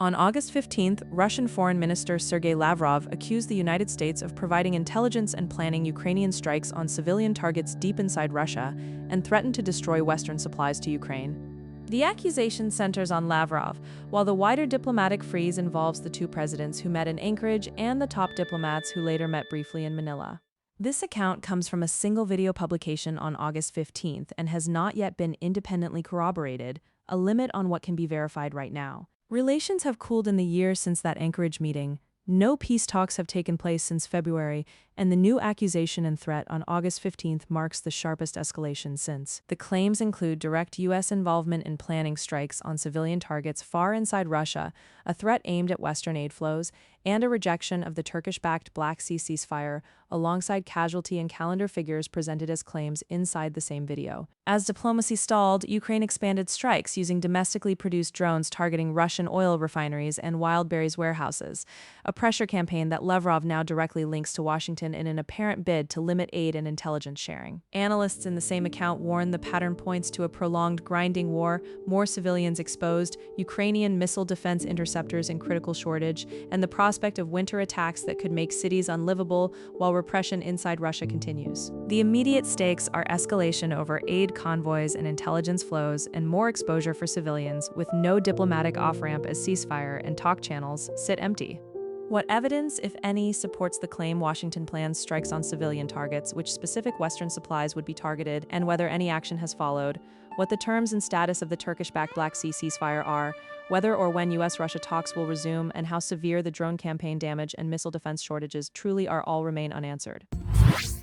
On August 15th, Russian Foreign Minister Sergei Lavrov accused the United States of providing intelligence and planning Ukrainian strikes on civilian targets deep inside Russia and threatened to destroy Western supplies to Ukraine. The accusation centers on Lavrov, while the wider diplomatic freeze involves the two presidents who met in Anchorage and the top diplomats who later met briefly in Manila. This account comes from a single video publication on August 15th and has not yet been independently corroborated, a limit on what can be verified right now. Relations have cooled in the years since that Anchorage meeting. No peace talks have taken place since February, and the new accusation and threat on August 15th marks the sharpest escalation since. The claims include direct U.S. involvement in planning strikes on civilian targets far inside Russia, a threat aimed at Western aid flows, and a rejection of the Turkish-backed Black Sea ceasefire, alongside casualty and calendar figures presented as claims inside the same video. As diplomacy stalled, Ukraine expanded strikes using domestically produced drones targeting Russian oil refineries and Wildberries warehouses, a pressure campaign that Lavrov now directly links to Washington in an apparent bid to limit aid and intelligence sharing. Analysts in the same account warn the pattern points to a prolonged grinding war, more civilians exposed, Ukrainian missile defense interceptors in critical shortage, and the prospect of winter attacks that could make cities unlivable while repression inside Russia continues. The immediate stakes are escalation over aid convoys and intelligence flows and more exposure for civilians, with no diplomatic off-ramp as ceasefire and talk channels sit empty. What evidence, if any, supports the claim Washington plans strikes on civilian targets, which specific Western supplies would be targeted, and whether any action has followed, what the terms and status of the Turkish-backed Black Sea ceasefire are, whether or when U.S.-Russia talks will resume, and how severe the drone campaign damage and missile defense shortages truly are all remain unanswered.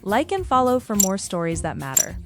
Like and follow for more stories that matter.